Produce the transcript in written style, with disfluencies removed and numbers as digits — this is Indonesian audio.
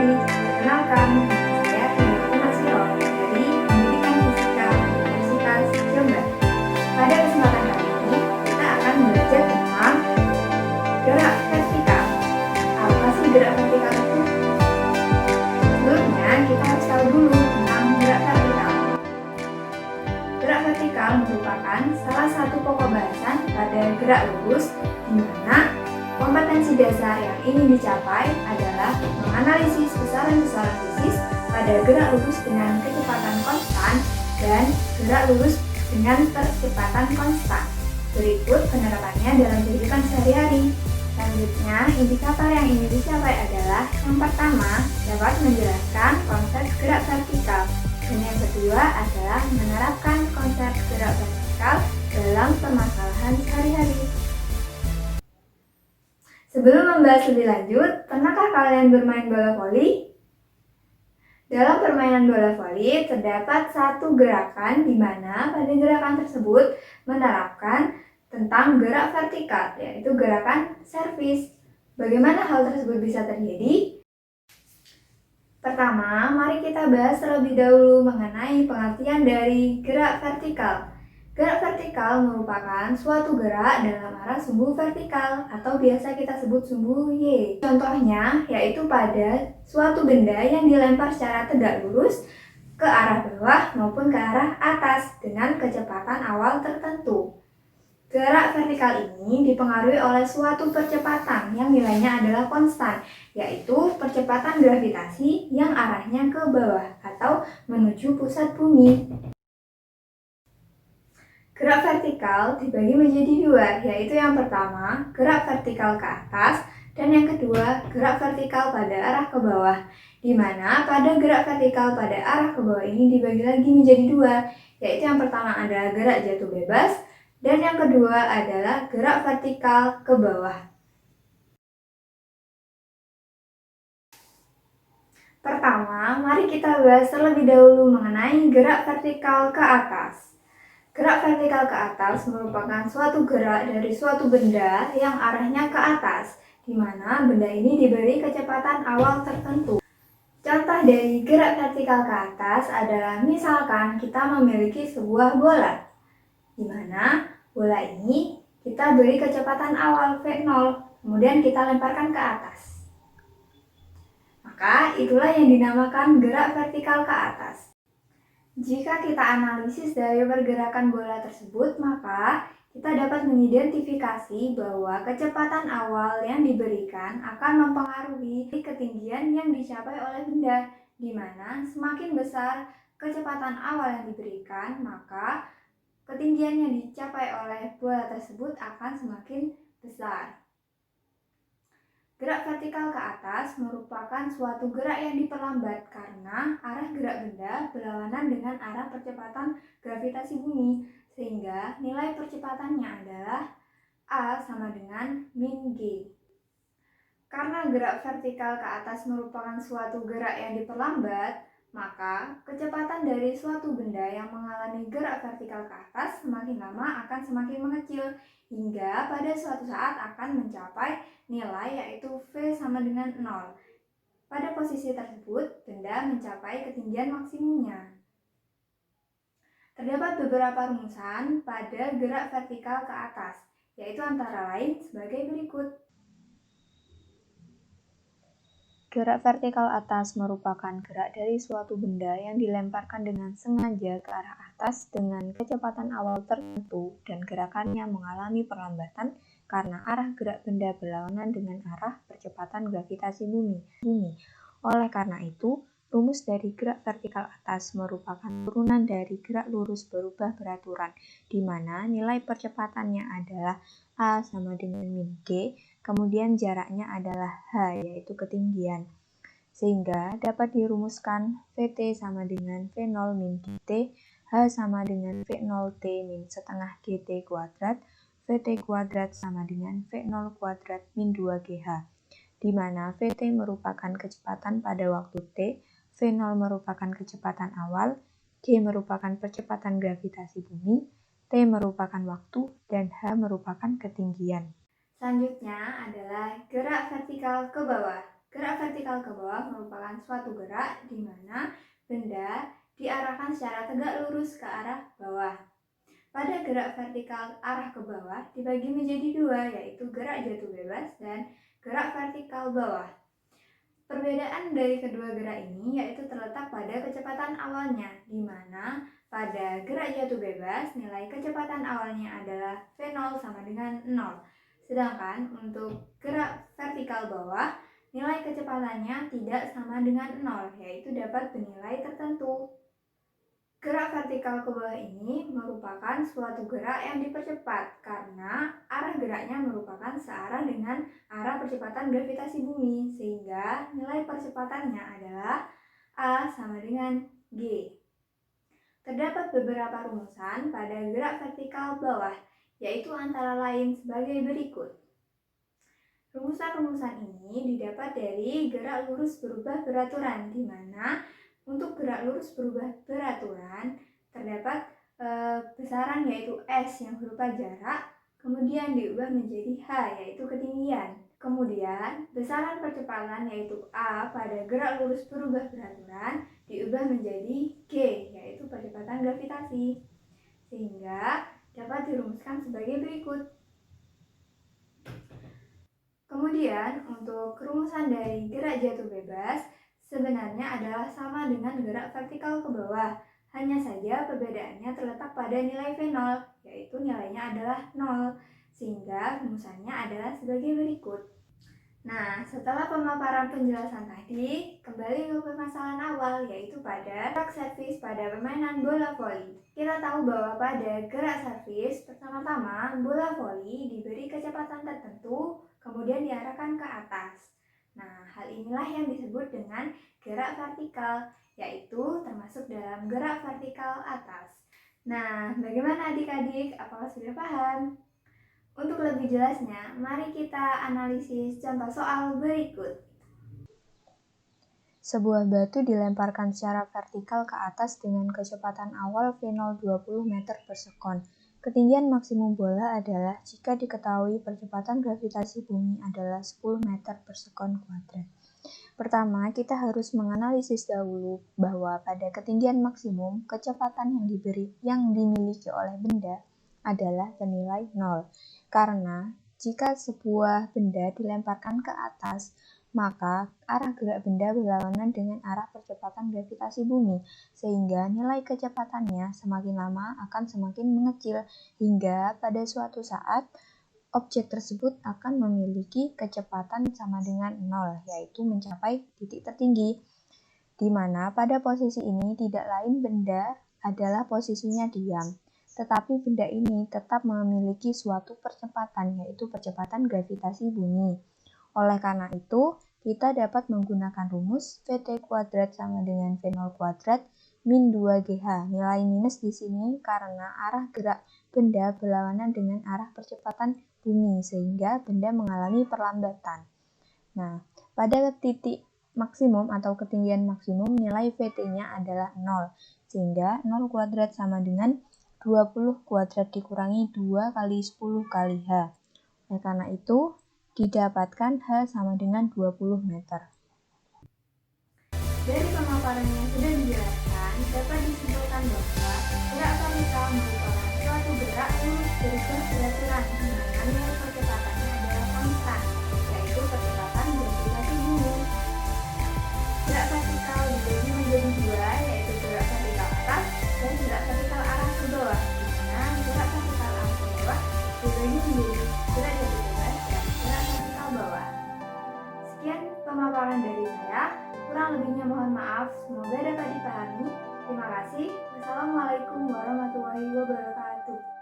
Mari perkenalkan, saya Hidayati Masiro dari Pendidikan Fisika Universitas Jember. Pada kesempatan kali ini, kita akan belajar tentang gerak vertikal. Apa sih gerak vertikal itu? Sebelumnya, kita harus tahu dulu tentang gerak vertikal. Gerak vertikal merupakan salah satu pokok bahasan pada gerak lurus, di mana kompetensi dasar yang ingin dicapai adalah menganalisis besaran-besaran fisis pada gerak lurus dengan kecepatan konstan dan gerak lurus dengan percepatan konstan. Berikut penerapannya dalam kehidupan sehari-hari. Selanjutnya, indikator yang ingin dicapai adalah yang pertama, dapat menjelaskan konsep gerak vertikal. Dan yang kedua adalah menerapkan konsep gerak vertikal dalam permasalahan sehari-hari. Sebelum membahas lebih lanjut, pernahkah kalian bermain bola voli? Dalam permainan bola voli, terdapat satu gerakan di mana pada gerakan tersebut menerapkan tentang gerak vertikal, yaitu gerakan servis. Bagaimana hal tersebut bisa terjadi? Pertama, mari kita bahas terlebih dahulu mengenai pengertian dari gerak vertikal. Gerak vertikal merupakan suatu gerak dalam arah sumbu vertikal atau biasa kita sebut sumbu Y. Contohnya yaitu pada suatu benda yang dilempar secara tegak lurus ke arah bawah maupun ke arah atas dengan kecepatan awal tertentu. Gerak vertikal ini dipengaruhi oleh suatu percepatan yang nilainya adalah konstan, yaitu percepatan gravitasi yang arahnya ke bawah atau menuju pusat bumi. Gerak vertikal dibagi menjadi dua, yaitu yang pertama, gerak vertikal ke atas, dan yang kedua, gerak vertikal pada arah ke bawah, di mana pada gerak vertikal pada arah ke bawah ini dibagi lagi menjadi dua, yaitu yang pertama adalah gerak jatuh bebas, dan yang kedua adalah gerak vertikal ke bawah. Pertama, mari kita bahas terlebih dahulu mengenai gerak vertikal ke atas. Gerak vertikal ke atas merupakan suatu gerak dari suatu benda yang arahnya ke atas, di mana benda ini diberi kecepatan awal tertentu. Contoh dari gerak vertikal ke atas adalah misalkan kita memiliki sebuah bola, di mana bola ini kita beri kecepatan awal V0, kemudian kita lemparkan ke atas. Maka itulah yang dinamakan gerak vertikal ke atas. Jika kita analisis dari pergerakan bola tersebut, maka kita dapat mengidentifikasi bahwa kecepatan awal yang diberikan akan mempengaruhi ketinggian yang dicapai oleh benda, di mana semakin besar kecepatan awal yang diberikan, maka ketinggian yang dicapai oleh bola tersebut akan semakin besar. Gerak vertikal ke atas merupakan suatu gerak yang diperlambat karena arah gerak benda berlawanan dengan arah percepatan gravitasi bumi, sehingga nilai percepatannya adalah A sama dengan min G. Karena gerak vertikal ke atas merupakan suatu gerak yang diperlambat, maka kecepatan dari suatu benda yang mengalami gerak vertikal ke atas semakin lama akan semakin mengecil, hingga pada suatu saat akan mencapai nilai yaitu V sama dengan 0. Pada posisi tersebut, benda mencapai ketinggian maksimumnya. Terdapat beberapa rumusan pada gerak vertikal ke atas, yaitu antara lain sebagai berikut. Gerak vertikal atas merupakan gerak dari suatu benda yang dilemparkan dengan sengaja ke arah atas dengan kecepatan awal tertentu dan gerakannya mengalami perlambatan karena arah gerak benda berlawanan dengan arah percepatan gravitasi bumi. Oleh karena itu, rumus dari gerak vertikal atas merupakan turunan dari gerak lurus berubah beraturan, di mana nilai percepatannya adalah A sama dengan min G, kemudian jaraknya adalah H, yaitu ketinggian. Sehingga dapat dirumuskan Vt sama dengan V0 min dt, H sama dengan V0t min setengah gt kuadrat, Vt kuadrat sama dengan V0 kuadrat min 2gh, di mana Vt merupakan kecepatan pada waktu t, V0 merupakan kecepatan awal, G merupakan percepatan gravitasi bumi, T merupakan waktu, dan H merupakan ketinggian. Selanjutnya adalah gerak vertikal ke bawah. Gerak vertikal ke bawah merupakan suatu gerak di mana benda diarahkan secara tegak lurus ke arah bawah. Pada gerak vertikal arah ke bawah dibagi menjadi dua, yaitu gerak jatuh bebas dan gerak vertikal bawah. Perbedaan dari kedua gerak ini yaitu terletak pada kecepatan awalnya, di mana pada gerak jatuh bebas nilai kecepatan awalnya adalah V0 sama dengan 0. Sedangkan untuk gerak vertikal bawah, nilai kecepatannya tidak sama dengan 0, yaitu dapat bernilai tertentu. Gerak vertikal ke bawah ini merupakan suatu gerak yang dipercepat karena arah geraknya merupakan searah dengan arah percepatan gravitasi bumi, sehingga nilai percepatannya adalah A sama dengan G. Terdapat beberapa rumusan pada gerak vertikal bawah, yaitu antara lain sebagai berikut. Rumusan-rumusan ini didapat dari gerak lurus berubah beraturan, di mana untuk gerak lurus berubah beraturan terdapat besaran yaitu S yang berupa jarak, kemudian diubah menjadi H yaitu ketinggian. Kemudian besaran percepatan yaitu A pada gerak lurus berubah beraturan diubah menjadi G yaitu percepatan gravitasi. Sehingga dapat dirumuskan sebagai berikut. Kemudian untuk rumusan dari gerak jatuh bebas sebenarnya adalah sama dengan gerak vertikal ke bawah. Hanya saja perbedaannya terletak pada nilai V0, yaitu nilainya adalah 0. Sehingga rumusannya adalah sebagai berikut. Nah, setelah pemaparan penjelasan tadi, kembali ke permasalahan awal, yaitu pada gerak servis pada permainan bola voli. Kita tahu bahwa pada gerak servis, pertama-tama bola voli diberi kecepatan tertentu, kemudian diarahkan ke atas. Nah, hal inilah yang disebut dengan gerak vertikal, yaitu termasuk dalam gerak vertikal atas. Nah, bagaimana adik-adik? Apakah sudah paham? Untuk lebih jelasnya, mari kita analisis contoh soal berikut. Sebuah batu dilemparkan secara vertikal ke atas dengan kecepatan awal V0 20 meter per sekon. Ketinggian maksimum bola adalah jika diketahui percepatan gravitasi bumi adalah 10 meter per sekon kuadrat. Pertama, kita harus menganalisis dahulu bahwa pada ketinggian maksimum, kecepatan yang dimiliki oleh benda adalah bernilai 0. Karena jika sebuah benda dilemparkan ke atas, maka arah gerak benda berlawanan dengan arah percepatan gravitasi bumi, sehingga nilai kecepatannya semakin lama akan semakin mengecil, hingga pada suatu saat objek tersebut akan memiliki kecepatan sama dengan 0, yaitu mencapai titik tertinggi, di mana pada posisi ini tidak lain benda adalah posisinya diam, tetapi benda ini tetap memiliki suatu percepatan, yaitu percepatan gravitasi bumi. Oleh karena itu, kita dapat menggunakan rumus Vt kuadrat sama dengan V0 kuadrat min 2GH. Nilai minus di sini karena arah gerak benda berlawanan dengan arah percepatan bumi, sehingga benda mengalami perlambatan. Nah, pada titik maksimum atau ketinggian maksimum, nilai Vt-nya adalah 0, sehingga 0 kuadrat sama dengan 20 kuadrat dikurangi 2 kali 10 kali H. Oleh karena itu, didapatkan H sama dengan 20 meter. Dari pemaparan yang sudah dijelaskan, dapat disimpulkan bahwa gerak vertikal merupakan suatu gerak lurus berubah beraturan di mana nilai percepatannya adalah konstan, yaitu percepatan gravitasi bumi. Gerak vertikal dibagi menjadi dua, yaitu gerak vertikal atas dan gerak vertikal arah ke bawah, di mana gerak vertikal arah ke bawah dibagi menjadi gerak jatuh bebas dan gerak vertikal bawah. Sekian pemaparan dari saya. Kurang lebihnya mohon maaf, semoga dapat dipahami. Terima kasih. Wassalamualaikum warahmatullahi wabarakatuh.